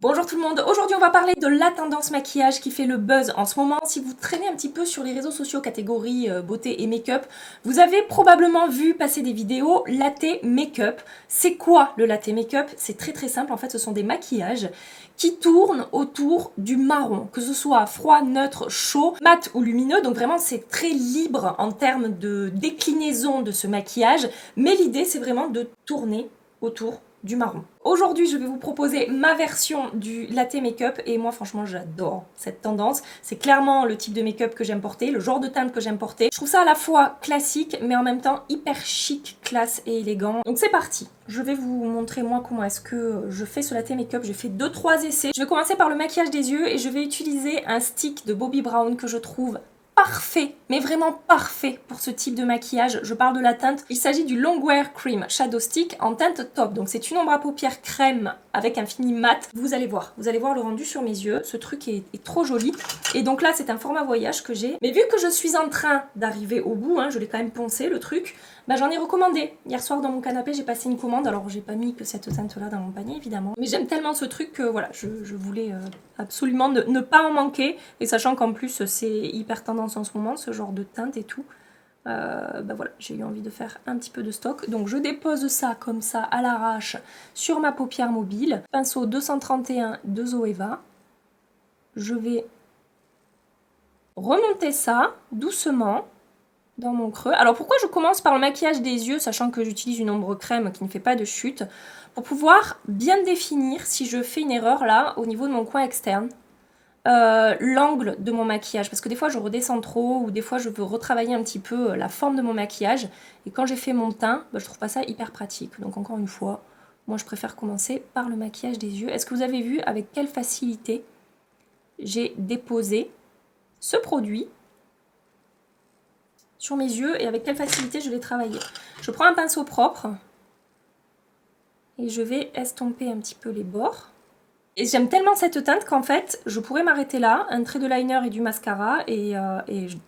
Bonjour tout le monde, aujourd'hui on va parler de la tendance maquillage qui fait le buzz en ce moment. Si vous traînez un petit peu sur les réseaux sociaux catégorie beauté et make-up, vous avez probablement vu passer des vidéos latte make-up. C'est quoi le latte make-up? C'est très simple, en fait ce sont des maquillages qui tournent autour du marron, que ce soit froid, neutre, chaud, mat ou lumineux, donc vraiment c'est très libre en termes de déclinaison de ce maquillage, mais l'idée c'est vraiment de tourner autour du marron. Aujourd'hui, je vais vous proposer ma version du latte make-up et moi franchement j'adore cette tendance. C'est clairement le type de make-up que j'aime porter, le genre de teinte que j'aime porter. Je trouve ça à la fois classique mais en même temps hyper chic, classe et élégant. Donc c'est parti. Je vais vous montrer moi comment est-ce que je fais ce latte make-up. J'ai fait 2-3 essais. Je vais commencer par le maquillage des yeux et je vais utiliser un stick de Bobbi Brown que je trouve parfait, mais vraiment parfait pour ce type de maquillage. Je parle de la teinte. Il s'agit du Longwear Cream Shadow Stick en teinte taupe. Donc c'est une ombre à paupières crème avec un fini mat. Vous allez voir le rendu sur mes yeux. Ce truc est trop joli. Et donc là, c'est un format voyage que j'ai. Mais vu que je suis en train d'arriver au bout, je l'ai quand même poncé le truc, bah, j'en ai recommandé. Hier soir dans mon canapé, j'ai passé une commande. Alors j'ai pas mis que cette teinte-là dans mon panier évidemment. Mais j'aime tellement ce truc que voilà, je voulais absolument ne pas en manquer. Et sachant qu'en plus c'est hyper tendance en ce moment, ce genre de teinte et tout. Bah voilà, j'ai eu envie de faire un petit peu de stock. Donc je dépose ça comme ça à l'arrache sur ma paupière mobile. Pinceau 231 de Zoeva. Je vais remonter ça doucement dans mon creux. Alors pourquoi je commence par le maquillage des yeux, sachant que j'utilise une ombre crème qui ne fait pas de chute, pour pouvoir bien définir si je fais une erreur là au niveau de mon coin externe. L'angle de mon maquillage, parce que des fois je redescends trop ou des fois je veux retravailler un petit peu la forme de mon maquillage et quand j'ai fait mon teint, bah, je trouve pas ça hyper pratique. Donc encore une fois, moi je préfère commencer par le maquillage des yeux. Est-ce que vous avez vu avec quelle facilité j'ai déposé ce produit sur mes yeux et avec quelle facilité je l'ai travaillé? Je prends un pinceau propre et je vais estomper un petit peu les bords. Et j'aime tellement cette teinte qu'en fait, je pourrais m'arrêter là, un trait de liner et du mascara, et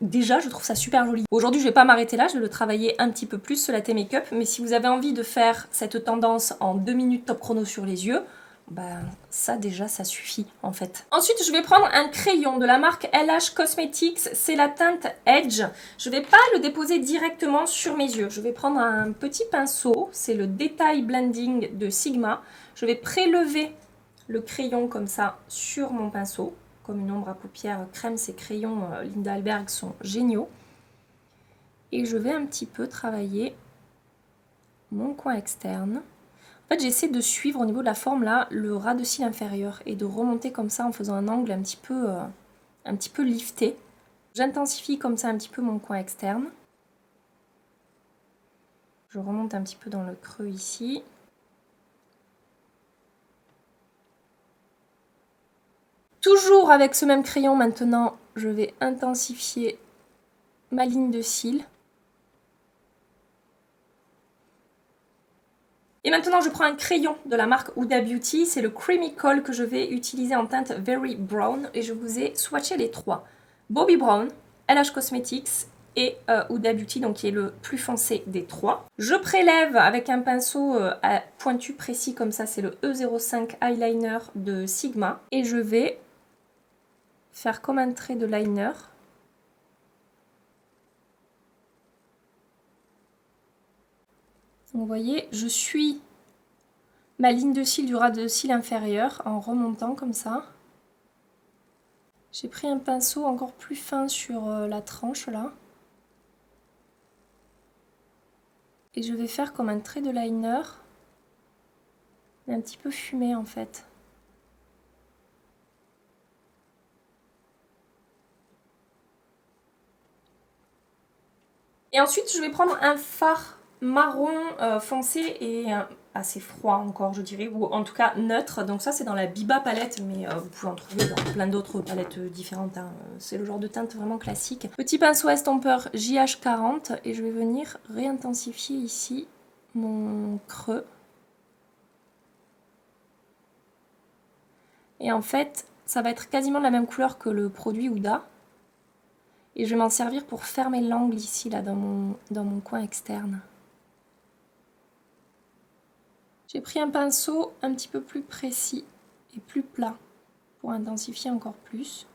déjà, je trouve ça super joli. Aujourd'hui, je vais pas m'arrêter là, je vais le travailler un petit peu plus, ce latte make-up, mais si vous avez envie de faire cette tendance en 2 minutes top chrono sur les yeux, ben ça déjà, ça suffit en fait. Ensuite, je vais prendre un crayon de la marque LH Cosmetics, c'est la teinte Edge. Je vais pas le déposer directement sur mes yeux, je vais prendre un petit pinceau, c'est le Detail Blending de Sigma. Je vais prélever le crayon comme ça sur mon pinceau, comme une ombre à paupières crème. Ces crayons Linda Alberg sont géniaux. Et je vais un petit peu travailler mon coin externe. En fait, j'essaie de suivre au niveau de la forme là le ras de cils inférieur et de remonter comme ça en faisant un angle un petit peu lifté. J'intensifie comme ça un petit peu mon coin externe. Je remonte un petit peu dans le creux ici. Toujours avec ce même crayon maintenant, je vais intensifier ma ligne de cils. Et maintenant, je prends un crayon de la marque Huda Beauty. C'est le Creamy Kohl que je vais utiliser en teinte Very Brown. Et je vous ai swatché les trois. Bobbi Brown, LH Cosmetics et Huda Beauty, donc qui est le plus foncé des trois. Je prélève avec un pinceau à pointu précis comme ça. C'est le E05 Eyeliner de Sigma. Et je vais faire comme un trait de liner. Vous voyez, je suis ma ligne de cils du ras de cils inférieur en remontant comme ça. J'ai pris un pinceau encore plus fin sur la tranche là. Et je vais faire comme un trait de liner, mais un petit peu fumé en fait. Et ensuite, je vais prendre un fard marron foncé et assez froid encore, je dirais, ou en tout cas neutre. Donc ça, c'est dans la Biba palette, mais vous pouvez en trouver dans plein d'autres palettes différentes. C'est le genre de teinte vraiment classique. Petit pinceau estompeur JH40 et je vais venir réintensifier ici mon creux. Et en fait, ça va être quasiment de la même couleur que le produit Huda. Et je vais m'en servir pour fermer l'angle ici, là, dans mon coin externe. J'ai pris un pinceau un petit peu plus précis et plus plat pour intensifier encore plus.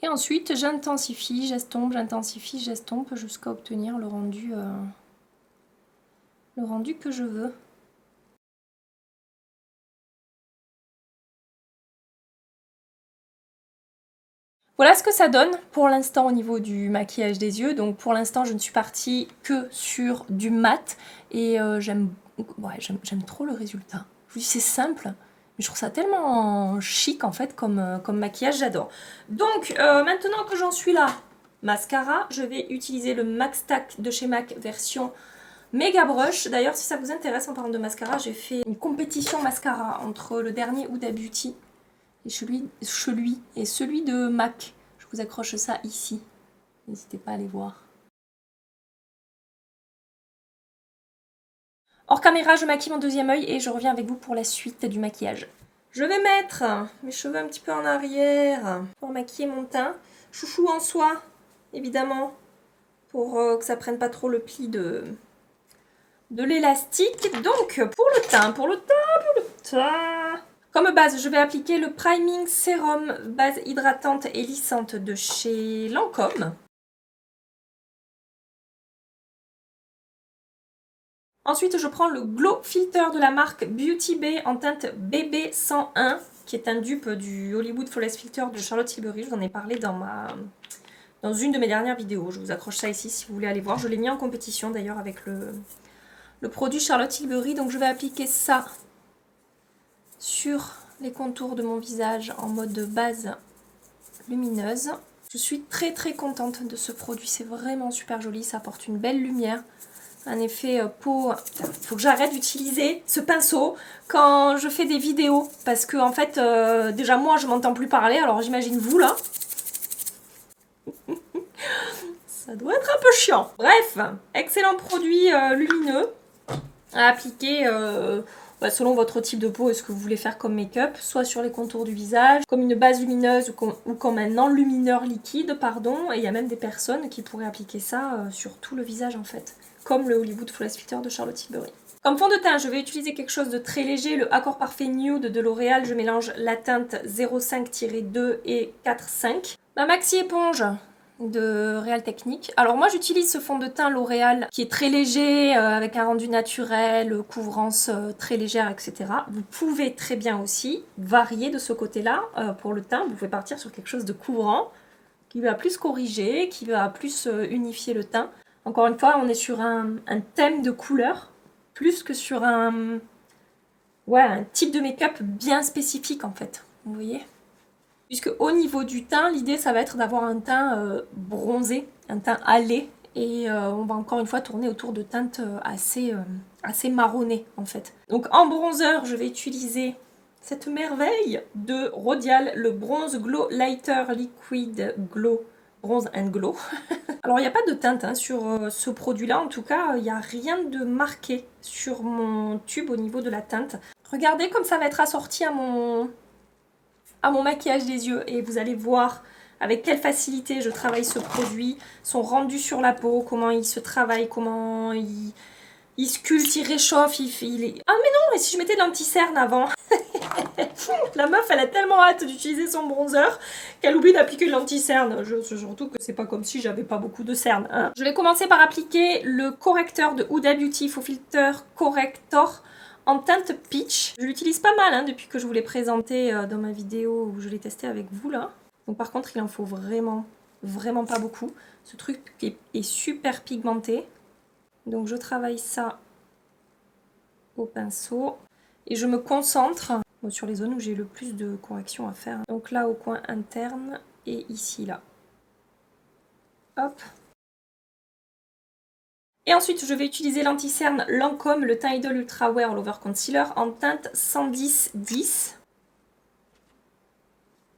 Et ensuite, j'intensifie, j'estompe, j'intensifie, j'estompe jusqu'à obtenir le rendu que je veux. Voilà ce que ça donne pour l'instant au niveau du maquillage des yeux. Donc pour l'instant, je ne suis partie que sur du mat et j'aime trop le résultat. Je vous dis, c'est simple, mais je trouve ça tellement chic en fait comme maquillage, j'adore. Donc maintenant que j'en suis là, mascara, je vais utiliser le Max Tack de chez MAC version Mega Brush. D'ailleurs, si ça vous intéresse en parlant de mascara, j'ai fait une compétition mascara entre le dernier Huda Beauty et celui de MAC. Je vous accroche ça ici. N'hésitez pas à aller voir. Hors caméra, je maquille mon deuxième œil et je reviens avec vous pour la suite du maquillage. Je vais mettre mes cheveux un petit peu en arrière pour maquiller mon teint. Chouchou en soie, évidemment, pour que ça prenne pas trop le pli de l'élastique. Donc, pour le teint. Comme base, je vais appliquer le Priming Sérum base hydratante et lissante de chez Lancôme. Ensuite, je prends le Glow Filter de la marque Beauty Bay en teinte BB101, qui est un dupe du Hollywood Flawless Filter de Charlotte Tilbury. Je vous en ai parlé dans une de mes dernières vidéos. Je vous accroche ça ici si vous voulez aller voir. Je l'ai mis en compétition d'ailleurs avec le produit Charlotte Tilbury. Donc je vais appliquer ça sur les contours de mon visage en mode base lumineuse. Je suis très contente de ce produit, c'est vraiment super joli, ça apporte une belle lumière, un effet peau. Il faut que j'arrête d'utiliser ce pinceau quand je fais des vidéos, parce que en fait, déjà moi je m'entends plus parler, alors j'imagine vous là. Ça doit être un peu chiant. Bref, excellent produit lumineux à appliquer selon votre type de peau et ce que vous voulez faire comme make-up, soit sur les contours du visage, comme une base lumineuse ou comme un enlumineur liquide, pardon. Et il y a même des personnes qui pourraient appliquer ça sur tout le visage en fait, comme le Hollywood Flawless Filter de Charlotte Tilbury. Comme fond de teint, je vais utiliser quelque chose de très léger, le Accord Parfait Nude de L'Oréal. Je mélange la teinte 05-2 et 4,5. Ma maxi éponge de Real Technique. Alors moi j'utilise ce fond de teint L'Oréal qui est très léger, avec un rendu naturel, couvrance très légère, etc. Vous pouvez très bien aussi varier de ce côté-là pour le teint. Vous pouvez partir sur quelque chose de couvrant qui va plus corriger, qui va plus unifier le teint. Encore une fois, on est sur un thème de couleur plus que sur un type de make-up bien spécifique en fait. Vous voyez ? Puisque au niveau du teint, l'idée ça va être d'avoir un teint bronzé, un teint hâlé. Et on va encore une fois tourner autour de teintes assez marronnées en fait. Donc en bronzer, je vais utiliser cette merveille de Rodial, le Bronze Glow Lighter Liquid Glow Bronze and Glow. Alors il n'y a pas de teinte sur ce produit-là, en tout cas il n'y a rien de marqué sur mon tube au niveau de la teinte. Regardez comme ça va être assorti à mon maquillage des yeux et vous allez voir avec quelle facilité je travaille ce produit, son rendu sur la peau, comment il se travaille, comment il sculpte, il réchauffe, il est... Ah mais non, et si je mettais de l'anti-cerne avant? La meuf elle a tellement hâte d'utiliser son bronzer qu'elle oublie d'appliquer de l'anti-cerne. Surtout que c'est pas comme si j'avais pas beaucoup de cerne. Hein. Je vais commencer par appliquer le correcteur de Huda Beauty Faux Filter Corrector en teinte peach. Je l'utilise pas mal depuis que je vous l'ai présenté dans ma vidéo où je l'ai testé avec vous là. Donc par contre il en faut vraiment pas beaucoup. Ce truc est super pigmenté. Donc je travaille ça au pinceau et je me concentre sur les zones où j'ai le plus de correction à faire. Donc là au coin interne et ici là. Hop. Et ensuite, je vais utiliser l'anti-cerne Lancôme, le Teint Idol Ultra Wear All Over Concealer en teinte 110-10.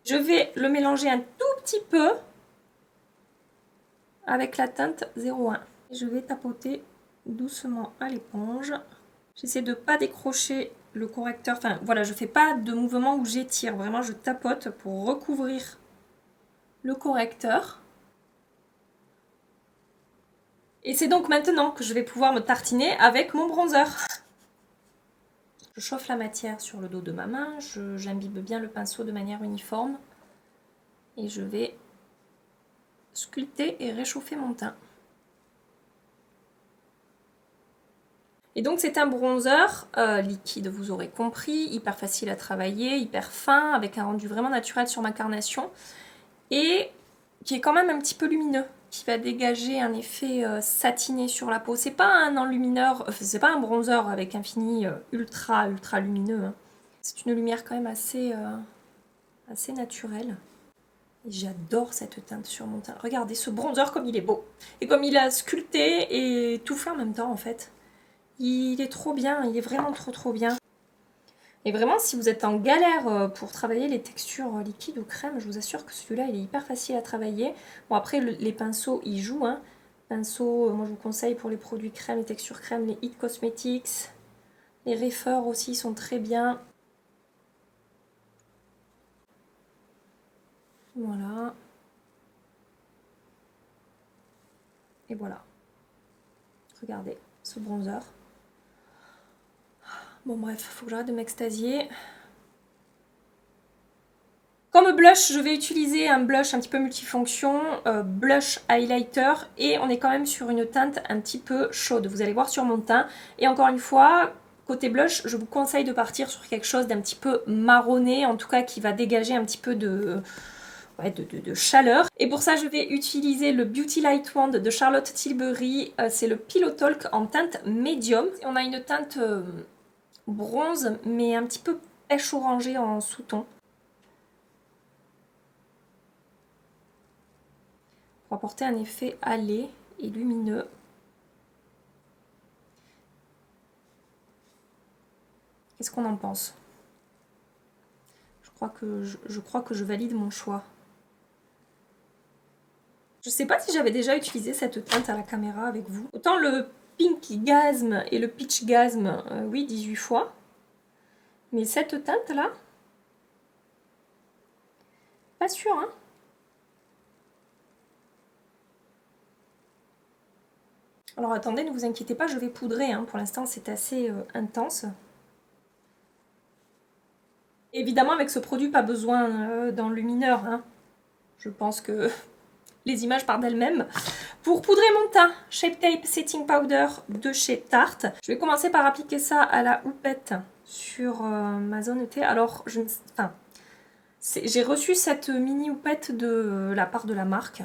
Je vais le mélanger un tout petit peu avec la teinte 01. Je vais tapoter doucement à l'éponge. J'essaie de ne pas décrocher le correcteur. Enfin, voilà, je ne fais pas de mouvement où j'étire. Vraiment, je tapote pour recouvrir le correcteur. Et c'est donc maintenant que je vais pouvoir me tartiner avec mon bronzer. Je chauffe la matière sur le dos de ma main, j'imbibe bien le pinceau de manière uniforme et je vais sculpter et réchauffer mon teint. Et donc c'est un bronzer liquide, vous aurez compris, hyper facile à travailler, hyper fin, avec un rendu vraiment naturel sur ma carnation et qui est quand même un petit peu lumineux, qui va dégager un effet satiné sur la peau. C'est pas un enlumineur, c'est pas un bronzer avec un fini ultra lumineux, hein. C'est une lumière quand même assez naturelle. Et j'adore cette teinte sur mon teint. Regardez ce bronzer comme il est beau. Et comme il a sculpté et tout fait en même temps en fait. Il est trop bien, il est vraiment trop bien. Et vraiment, si vous êtes en galère pour travailler les textures liquides ou crème, je vous assure que celui-là, il est hyper facile à travailler. Bon, après, les pinceaux, ils jouent, hein. Pinceaux, moi je vous conseille pour les produits crème, les textures crème, les It Cosmetics. Les Refer aussi sont très bien. Voilà. Et voilà. Regardez, ce bronzer. Bon bref, faut que j'arrête de m'extasier. Comme blush, je vais utiliser un blush un petit peu multifonction, blush highlighter, et on est quand même sur une teinte un petit peu chaude. Vous allez voir sur mon teint. Et encore une fois, côté blush, je vous conseille de partir sur quelque chose d'un petit peu marronné, en tout cas qui va dégager un petit peu de chaleur. Et pour ça, je vais utiliser le Beauty Light Wand de Charlotte Tilbury. C'est le Pillow Talk en teinte médium. On a une teinte bronze, mais un petit peu pêche orangée en sous-ton. Pour apporter un effet hâlé et lumineux. Qu'est-ce qu'on en pense? Je crois que je valide mon choix. Je sais pas si j'avais déjà utilisé cette teinte à la caméra avec vous. Autant le Pink Gasm et le Peach Gasm, oui, 18 fois. Mais cette teinte-là, pas sûr, hein. Alors attendez, ne vous inquiétez pas, je vais poudrer, hein. Pour l'instant, c'est assez intense. Évidemment, avec ce produit, pas besoin d'enlumineur, hein. Je pense que les images parlent d'elles-mêmes. Pour poudrer mon teint, Shape Tape Setting Powder de chez Tarte. Je vais commencer par appliquer ça à la houppette sur ma zone T. Alors, j'ai reçu cette mini houppette de la part de la marque.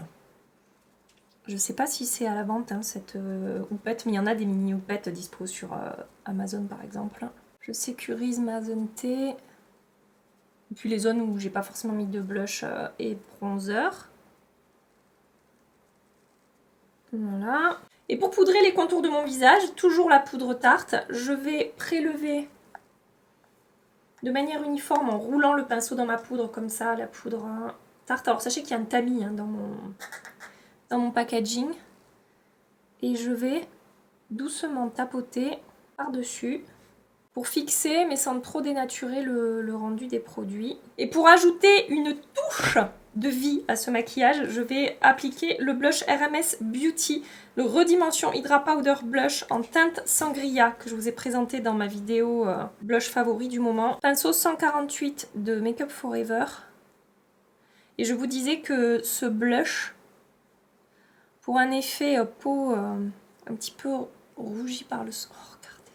Je ne sais pas si c'est à la vente, hein, cette houppette, mais il y en a des mini houpettes dispo sur Amazon par exemple. Je sécurise ma zone T. Et puis les zones où j'ai pas forcément mis de blush et bronzer. Voilà. Et pour poudrer les contours de mon visage, toujours la poudre Tarte, je vais prélever de manière uniforme en roulant le pinceau dans ma poudre comme ça, la poudre Tarte. Alors sachez qu'il y a un tamis, hein, dans mon packaging. Et je vais doucement tapoter par-dessus pour fixer mais sans trop dénaturer le rendu des produits. Et pour ajouter une touche de vie à ce maquillage, je vais appliquer le blush RMS Beauty, le Redimension Hydra Powder Blush en teinte Sangria que je vous ai présenté dans ma vidéo blush favori du moment. Pinceau 148 de Make Up Forever. Et je vous disais que ce blush, pour un effet peau un petit peu rougi par le sang. Oh, regardez.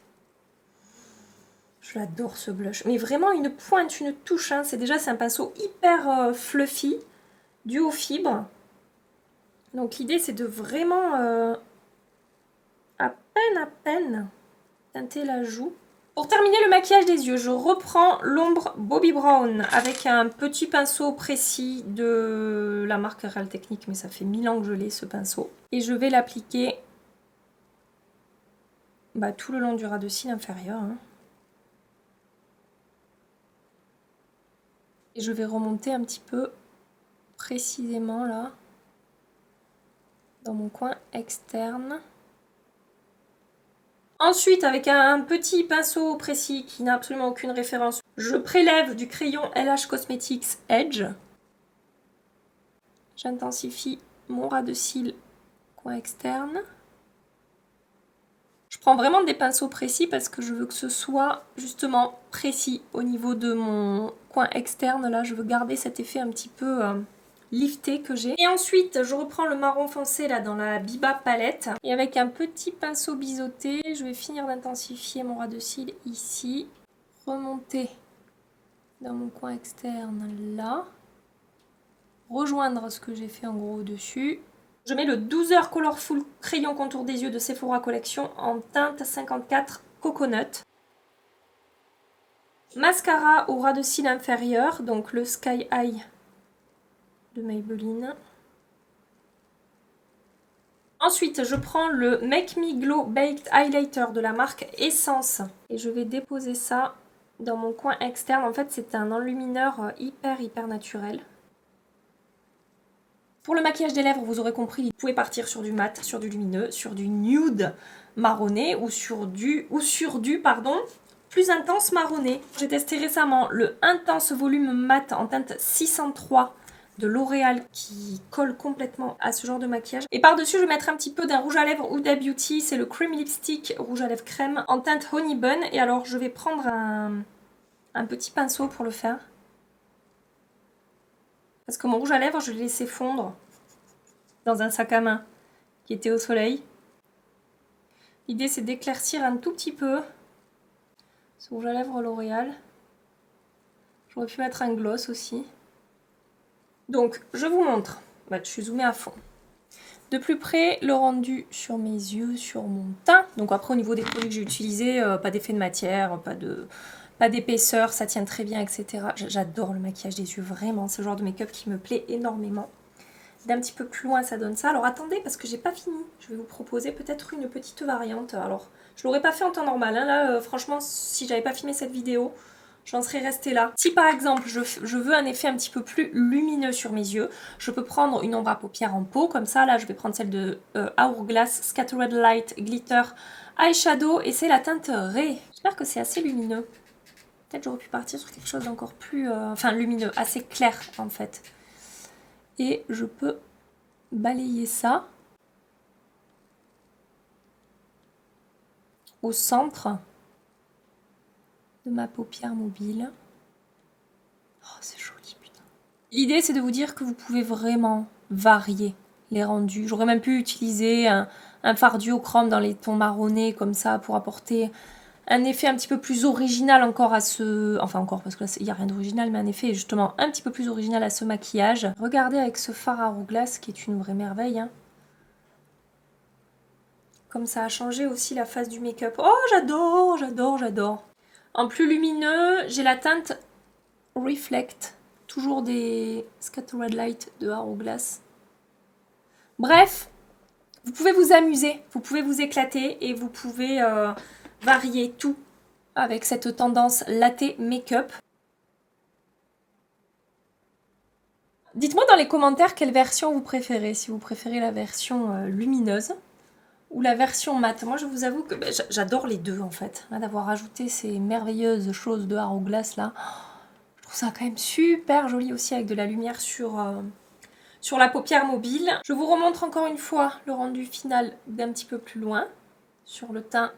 Je l'adore ce blush. Mais vraiment une pointe, une touche. Hein. C'est un pinceau hyper fluffy, dû aux fibres. Donc l'idée c'est de vraiment à peine teinter la joue. Pour terminer le maquillage des yeux, je reprends l'ombre Bobbi Brown avec un petit pinceau précis de la marque Real Technique, mais ça fait 1000 ans que je l'ai ce pinceau. Et je vais l'appliquer tout le long du ras de cils inférieur. Hein. Et je vais remonter un petit peu précisément là, dans mon coin externe. Ensuite, avec un petit pinceau précis qui n'a absolument aucune référence, je prélève du crayon LH Cosmetics Edge. J'intensifie mon ras de cils coin externe. Je prends vraiment des pinceaux précis parce que je veux que ce soit justement précis au niveau de mon coin externe. Là, je veux garder cet effet un petit peu lifté que j'ai. Et ensuite, je reprends le marron foncé là dans la Biba palette. Et avec un petit pinceau biseauté, je vais finir d'intensifier mon ras de cils ici. Remonter dans mon coin externe là. Rejoindre ce que j'ai fait en gros au-dessus. Je mets le 12h Colorful crayon contour des yeux de Sephora Collection en teinte 54 Coconut. Mascara au ras de cils inférieur, donc le Sky High de Maybelline. Ensuite, je prends le Make Me Glow Baked Highlighter de la marque Essence. Et je vais déposer ça dans mon coin externe. En fait, c'est un enlumineur hyper naturel. Pour le maquillage des lèvres, vous aurez compris, vous pouvez partir sur du mat, sur du lumineux, sur du nude marronné ou sur du plus intense marronné. J'ai testé récemment le Intense Volume Mat en teinte 603 de L'Oréal qui colle complètement à ce genre de maquillage. Et par-dessus, je vais mettre un petit peu d'un rouge à lèvres Huda Beauty, c'est le Cream Lipstick rouge à lèvres crème en teinte Honey Bun. Et alors, je vais prendre un petit pinceau pour le faire. Parce que mon rouge à lèvres, je l'ai laissé fondre dans un sac à main qui était au soleil. L'idée, c'est d'éclaircir un tout petit peu ce rouge à lèvres L'Oréal. J'aurais pu mettre un gloss aussi. Donc, je vous montre. Je suis zoomée à fond. De plus près, le rendu sur mes yeux, sur mon teint. Donc après, au niveau des produits que j'ai utilisés, pas d'effet de matière, pas d'épaisseur, ça tient très bien, etc. J'adore le maquillage des yeux, vraiment. C'est le genre de make-up qui me plaît énormément. D'un petit peu plus loin, ça donne ça. Alors attendez, parce que j'ai pas fini. Je vais vous proposer peut-être une petite variante. Alors, je l'aurais pas fait en temps normal. Hein. Là, franchement, si j'avais pas filmé cette vidéo, j'en serais restée là. Si par exemple, je veux un effet un petit peu plus lumineux sur mes yeux, je peux prendre une ombre à paupières en pot. Comme ça, là, je vais prendre celle de Hourglass Scattered Light Glitter Eyeshadow. Et c'est la teinte Ray. J'espère que c'est assez lumineux. Peut-être j'aurais pu partir sur quelque chose d'encore plus... lumineux, assez clair en fait. Et je peux balayer ça au centre de ma paupière mobile. Oh, c'est joli, putain. L'idée, c'est de vous dire que vous pouvez vraiment varier les rendus. J'aurais même pu utiliser un fard duochrome dans les tons marronnés comme ça pour apporter un effet un petit peu plus original encore à ce... Enfin encore, parce que là, il n'y a rien d'original, mais un effet justement un petit peu plus original à ce maquillage. Regardez avec ce fard à Hourglass qui est une vraie merveille. Hein. Comme ça a changé aussi la face du make-up. Oh, j'adore, j'adore, j'adore. En plus lumineux, j'ai la teinte Reflect. Toujours des Scattered Light de Hourglass. Bref, vous pouvez vous amuser, vous pouvez vous éclater et vous pouvez... varier tout avec cette tendance latte make-up. Dites-moi dans les commentaires quelle version vous préférez, si vous préférez la version lumineuse ou la version mate. Moi je vous avoue que j'adore les deux en fait. D'avoir ajouté ces merveilleuses choses de Hourglass là, je trouve ça quand même super joli aussi avec de la lumière sur la paupière mobile. Je vous remontre encore une fois le rendu final d'un petit peu plus loin sur le teint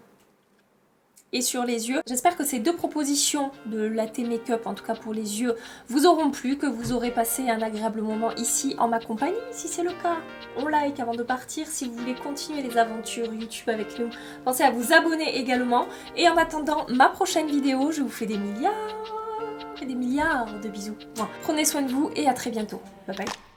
et sur les yeux. J'espère que ces deux propositions de latte make-up, en tout cas pour les yeux, vous auront plu, que vous aurez passé un agréable moment ici en ma compagnie. Si c'est le cas, on like avant de partir. Si vous voulez continuer les aventures YouTube avec nous, pensez à vous abonner également. Et en attendant ma prochaine vidéo, je vous fais des milliards et des milliards de bisous. Bon, prenez soin de vous et à très bientôt. Bye bye.